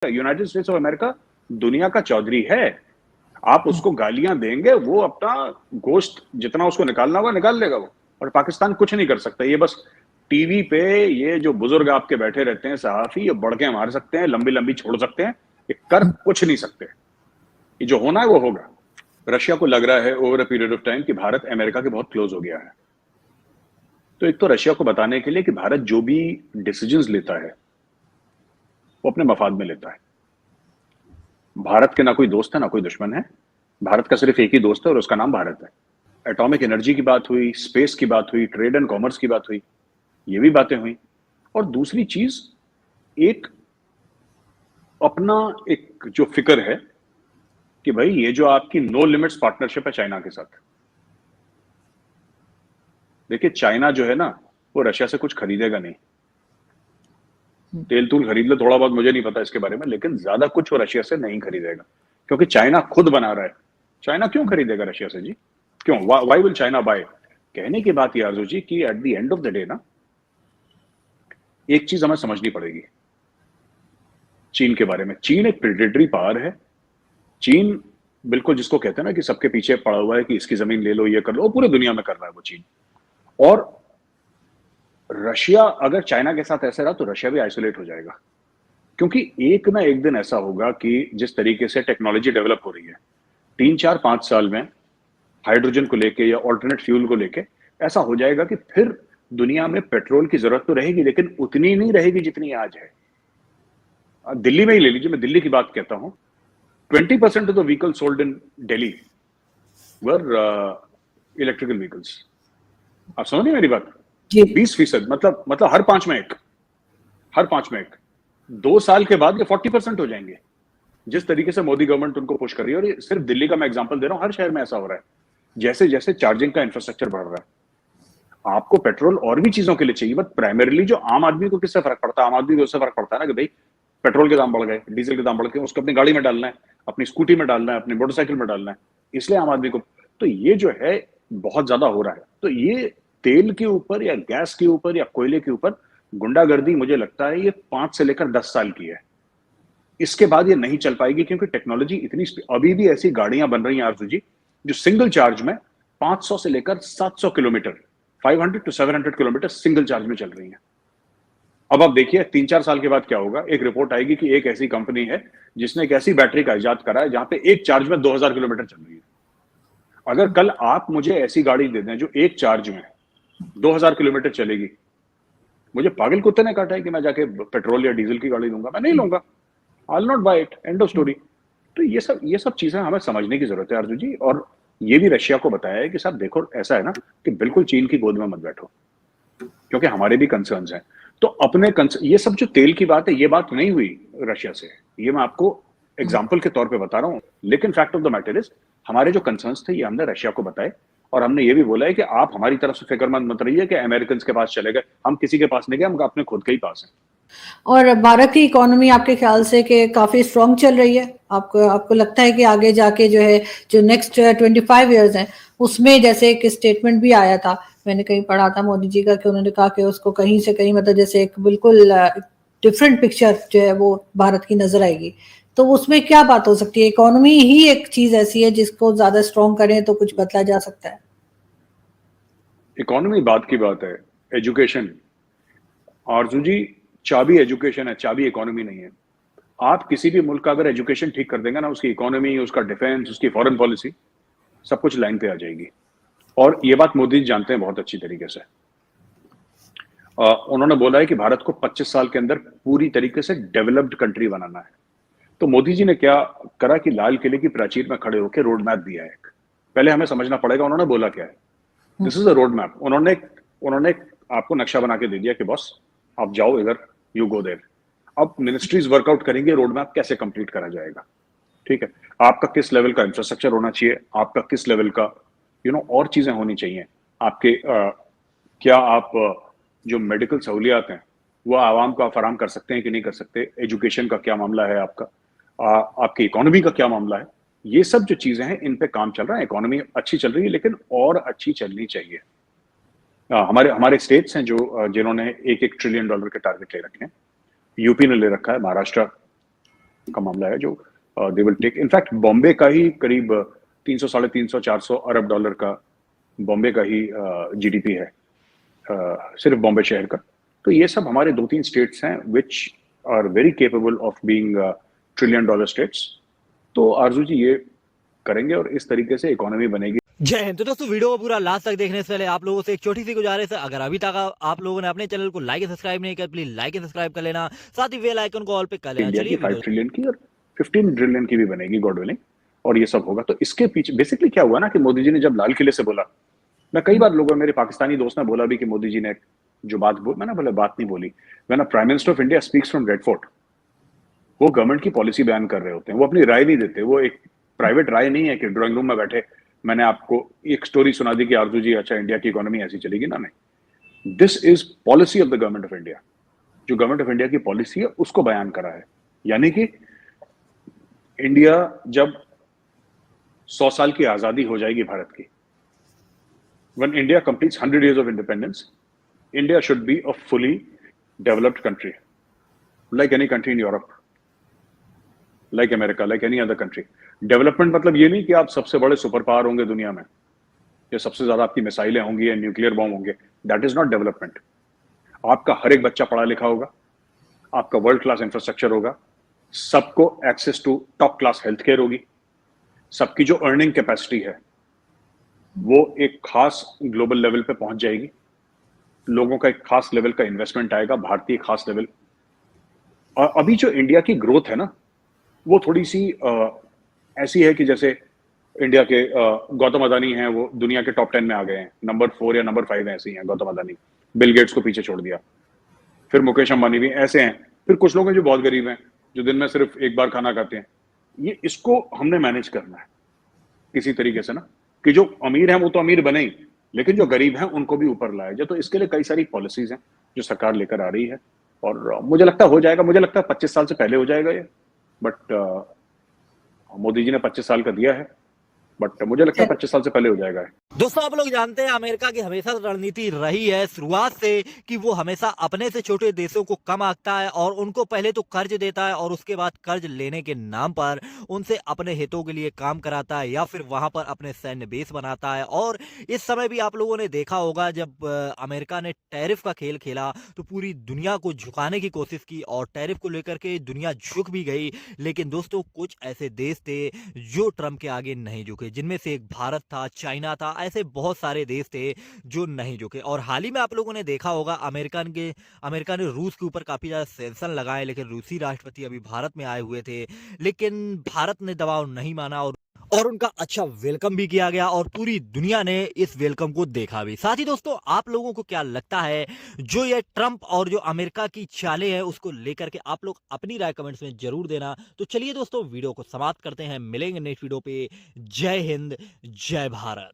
United states of America दुनिया का चौधरी है। आप उसको गालियां देंगे, वो अपना गोश्त जितना उसको निकालना होगा निकाल लेगा वो, और पाकिस्तान कुछ नहीं कर सकता। ये बस टीवी पे ये जो बुजुर्ग आपके बैठे रहते हैं सहाफी, ये बढ़के मार सकते हैं, लंबी लंबी छोड़ सकते हैं, ये कर कुछ नहीं सकते। ये जो होना है वो होगा। रशिया को लग रहा है over a period of time कि भारत अमेरिका के बहुत क्लोज हो गया है। तो एक तो रशिया को बताने के लिए कि भारत जो भी डिसीजंस लेता है वो अपने मफाद में लेता है। भारत के ना कोई दोस्त है ना कोई दुश्मन है। भारत का सिर्फ एक ही दोस्त है और उसका नाम भारत है। एटॉमिक एनर्जी की बात हुई, स्पेस की बात हुई, ट्रेड एंड कॉमर्स की बात हुई, ये भी बातें हुई। और दूसरी चीज, एक अपना एक जो फिक्र है कि भाई ये जो आपकी नो लिमिट्स पार्टनरशिप है चाइना के साथ। देखिए चाइना जो है ना, वो रशिया से कुछ खरीदेगा नहीं। तेल तूल खरीद ले थोड़ा बहुत, मुझे नहीं पता इसके बारे में, लेकिन ज्यादा कुछ वो रशिया से नहीं खरीदेगा, क्योंकि चाइना खुद बना रहा है। चाइना क्यों खरीदेगा रशिया से जी? क्यों? Why will China bye? कहने की बात ये आरजू जी कि at the end of the day ना, एक चीज हमें समझनी पड़ेगी चीन के बारे में। चीन एक प्रेडेटरी पावर है। चीन बिल्कुल जिसको कहते हैं ना कि सबके पीछे पड़ा हुआ है कि इसकी जमीन ले लो, ये कर लो, वो पूरी दुनिया में कर रहा है वो चीन। और रशिया अगर चाइना के साथ ऐसे रहा तो रशिया भी आइसोलेट हो जाएगा, क्योंकि एक ना एक दिन ऐसा होगा कि जिस तरीके से टेक्नोलॉजी डेवलप हो रही है 3 4 5 साल में, हाइड्रोजन को लेके या ऑल्टरनेट फ्यूल को लेके, ऐसा हो जाएगा कि फिर दुनिया में पेट्रोल की जरूरत तो रहेगी, लेकिन उतनी नहीं रहेगी जितनी आज है। दिल्ली में ही ले लीजिए, मैं दिल्ली की बात कहता हूं। 20% of the vehicle sold in Delhi were electrical vehicles. आप समझ नहीं मेरी बात? 20%, मतलब हर पांच में एक, हर पांच में एक। 2 साल के बाद ये 40% हो जाएंगे, जिस तरीके से मोदी गवर्नमेंट उनको पुश कर रही है। और ये सिर्फ दिल्ली का मैं एग्जांपल दे रहा हूं, हर शहर में ऐसा हो रहा है। जैसे जैसे चार्जिंग का इंफ्रास्ट्रक्चर बढ़ रहा है, आपको पेट्रोल और भी चीजों के लिए चाहिए, बट प्राइमरीली जो आम आदमी को किससे फर्क पड़ता है? आम आदमी को उससे फर्क पड़ता है ना कि भाई पेट्रोल के दाम बढ़ गए, डीजल के दाम बढ़ गए, उसको अपनी गाड़ी में डालना है, अपनी स्कूटी में डालना है, अपनी मोटरसाइकिल में डालना है, इसलिए आम आदमी को। तो ये जो है बहुत ज्यादा हो रहा है। तो ये तेल के ऊपर या गैस के ऊपर या कोयले के ऊपर गुंडागर्दी, मुझे लगता है ये 5 से लेकर 10 साल की है। इसके बाद ये नहीं चल पाएगी, क्योंकि टेक्नोलॉजी इतनी, अभी भी ऐसी गाड़ियां बन रही हैं आरजू जी जो सिंगल चार्ज में 500 से लेकर 700 kilometre, 500 to 700 kilometre single charge में चल रही हैं। अब आप देखिए 3 4 साल के बाद क्या होगा। एक रिपोर्ट आएगी कि एक ऐसी कंपनी है जिसने एक ऐसी बैटरी का इजाद करा है जहां पे एक चार्ज में 2000 किलोमीटर चल रही है। अगर कल आप मुझे ऐसी गाड़ी दे दें जो एक चार्ज में 2000 किलोमीटर चलेगी, मुझे पागल कुत्ते ने काटा है कि मैं जाके पेट्रोल या डीजल की गाड़ी लूंगा? मैं नहीं लूंगा। I not buy it, end of story. तो ये सब चीजें हमें समझने की जरूरत है अर्जुन जी। और ये भी रशिया को बताया है कि साहब देखो, ऐसा है ना कि बिल्कुल चीन की गोद में मत बैठो, क्योंकि हमारे भी कंसर्न्स हैं। तो अपने ये सब जो तेल की बात है, ये बात नहीं हुई रशिया से, ये मैं आपको एग्जाम्पल के तौर पे बता रहा हूं। लेकिन fact of the matter is, हमारे जो कंसर्न्स थे ये हमने रशिया को बताए, और हमने ये भी बोला है कि आप हमारी तरफ से फिक्रमंद मत रहिए कि अमेरिकन के पास चले गए। हम किसी के पास नहीं गए, हम अपने खुद के ही पास हैं। और भारत की इकोनॉमी आपके ख्याल से कि काफी स्ट्रांग चल रही है? आपको लगता है कि आगे जाके जो है, जो नेक्स्ट 25 ईयर्स हैं, उसमें जैसे एक स्टेटमेंट भी आया था, मैंने कहीं पढ़ा था मोदी जी का, कि उन्होंने कहा कि उसको कहीं से कहीं मतलब जैसे एक बिल्कुल डिफरेंट पिक्चर जो है वो भारत की नजर आएगी। तो उसमें क्या बात हो सकती है? इकोनॉमी ही एक चीज ऐसी है जिसको ज्यादा स्ट्रांग करें तो कुछ बदला जा सकता है। इकोनॉमी बात की बात है, एजुकेशन आरजू जी, चाबी एजुकेशन है, चाबी इकोनॉमी नहीं है। आप किसी भी मुल्क का अगर एजुकेशन ठीक कर देंगे ना, उसकी इकोनॉमी, उसका डिफेंस, उसकी फॉरेन पॉलिसी, सब कुछ लाइन पे आ जाएगी। और ये बात मोदी जी जानते हैं बहुत अच्छी तरीके से। उन्होंने बोला है कि भारत को 25 साल के अंदर पूरी तरीके से डेवलप्ड कंट्री बनाना है। तो मोदी जी ने क्या करा कि लाल किले की प्राचीर में खड़े होकर रोड मैप दिया है। पहले हमें समझना पड़ेगा उन्होंने बोला क्या है। This is a road map. उन्होंने आपको नक्शा बना के दे दिया कि बॉस आप जाओ इधर, यू गो देयर। अब मिनिस्ट्रीज वर्कआउट करेंगे रोड मैप कैसे कंप्लीट करा जाएगा। ठीक है, आपका किस लेवल का इंफ्रास्ट्रक्चर होना चाहिए, आपका किस लेवल का और चीजें होनी चाहिए आपके। क्या आप जो मेडिकल सहूलियात हैं वो आवाम को आप फराम कर सकते हैं कि नहीं कर सकते। एजुकेशन का क्या मामला है आपका, आपकी इकोनॉमी का क्या मामला है। ये सब जो चीजें हैं इन पे काम चल रहा है। इकोनॉमी अच्छी चल रही है, लेकिन और अच्छी चलनी चाहिए। हमारे हमारे स्टेट्स हैं जिन्होंने $1 1 ट्रिलियन के टारगेट ले रखे हैं। यूपी ने ले रखा है, महाराष्ट्र का मामला है जो they will take. In fact Bombay का ही करीब 300 साढ़े 300 400 अरब डॉलर का बॉम्बे का ही जीडीपी है, सिर्फ बॉम्बे शहर का। तो ये सब हमारे 2-3 स्टेट्स हैं which are very capable of being trillion dollar states. तो आरजू जी ये करेंगे और इस तरीके से इकोनॉमी बनेगी। जय हिंद। तो दोस्तों वीडियो को पूरा लास्ट तक देखने से पहले आप लोगों से एक छोटी सी गुजारिश है, अगर अभी तक आप लोगों ने अपने चैनल को लाइक एंड सब्सक्राइब नहीं किया प्लीज लाइक एंड सब्सक्राइब कर लेना, साथ ही बेल आइकन को ऑल पे कर लेना। इंडिया की चलिए 5 ट्रिलियन की और 15 ट्रिलियन की भी बनेगी गॉड विलिंग, और ये सब होगा। तो इसके पीछे बेसिकली क्या हुआ ना कि मोदी जी ने जब लाल किले से बोला, मैं कई बार लोगों, मेरे पाकिस्तानी दोस्त ने बोला भी कि मोदी जी ने जो मैंने बोला बात नहीं बोली। मैंने prime minister of India speaks from red fort, वो गवर्नमेंट की पॉलिसी बयान कर रहे होते हैं, वो अपनी राय नहीं देते। वो एक प्राइवेट राय नहीं है कि ड्राइंग रूम में बैठे मैंने आपको एक स्टोरी सुना दी कि आरजू जी अच्छा इंडिया की इकोनॉमी ऐसी चलेगी ना, नहीं। This is policy of the government of India. जो गवर्नमेंट ऑफ इंडिया की पॉलिसी है उसको बयान करा है। यानी कि इंडिया जब 100 साल की आजादी हो जाएगी भारत की, when India completes 100 years of independence, India should be a fully developed country, like any country in Europe, like America, like any other country. Development मतलब ये नहीं कि आप सबसे बड़े सुपर पावर होंगे दुनिया में, या सबसे ज्यादा आपकी मिसाइलें होंगी या न्यूक्लियर बॉम्ब होंगे। That is not development. आपका हर एक बच्चा पढ़ा लिखा होगा, आपका वर्ल्ड क्लास इंफ्रास्ट्रक्चर होगा, सबको access to top class health care होगी, सबकी जो अर्निंग कैपेसिटी है वो एक खास ग्लोबल लेवल पे पहुंच जाएगी, लोगों का एक खास लेवल का इन्वेस्टमेंट आएगा, भारतीय खास लेवल। और अभी जो इंडिया की ग्रोथ है ना, वो थोड़ी सी ऐसी है कि जैसे इंडिया के गौतम अदानी हैं, वो दुनिया के टॉप 10 में आ गए हैं, नंबर 4 या नंबर 5 ऐसे ही हैं गौतम अदानी, बिल गेट्स को पीछे छोड़ दिया। फिर मुकेश अंबानी भी ऐसे हैं। फिर कुछ लोग हैं जो बहुत गरीब हैं, जो दिन में सिर्फ एक बार खाना खाते हैं। ये इसको हमने मैनेज करना है किसी तरीके से ना, कि जो अमीर हैं वो तो अमीर बने ही, लेकिन जो गरीब हैं उनको भी ऊपर लाया जाए। तो इसके लिए कई सारी पॉलिसीज हैं जो सरकार लेकर आ रही है, और मुझे लगता है हो जाएगा। मुझे लगता है 25 साल से पहले हो जाएगा ये, बट मोदी जी ने 25 साल का दिया है, बट मुझे लगता है 25 साल से पहले हो जाएगा। दोस्तों आप लोग जानते हैं अमेरिका की हमेशा रणनीति रही है शुरुआत से कि वो हमेशा अपने से छोटे देशों को कम आंकता है और उनको पहले तो कर्ज देता है और उसके बाद कर्ज लेने के नाम पर उनसे अपने हितों के लिए काम कराता है या फिर वहां पर अपने सैन्य बेस बनाता है। और इस समय भी आप लोगों ने देखा होगा जब अमेरिका ने टैरिफ का खेल खेला तो पूरी दुनिया को झुकाने की कोशिश की और टैरिफ को लेकर के दुनिया झुक भी गई। लेकिन दोस्तों कुछ ऐसे देश थे जो ट्रंप के आगे नहीं झुके, जिनमें से एक भारत था, चाइना था, ऐसे बहुत सारे देश थे जो नहीं झुके। और हाल ही में आप लोगों ने देखा होगा अमेरिका ने रूस के ऊपर काफी ज्यादा सेंक्शन लगाए, लेकिन रूसी राष्ट्रपति अभी भारत में आए हुए थे, लेकिन भारत ने दबाव नहीं माना और उनका अच्छा वेलकम भी किया गया और पूरी दुनिया ने इस वेलकम को देखा भी। साथ ही दोस्तों आप लोगों को क्या लगता है जो ये ट्रंप और जो अमेरिका की चालें हैं उसको लेकर के आप लोग अपनी राय कमेंट्स में जरूर देना। तो चलिए दोस्तों वीडियो को समाप्त करते हैं, मिलेंगे नेक्स्ट वीडियो पे। जय हिंद, जय भारत।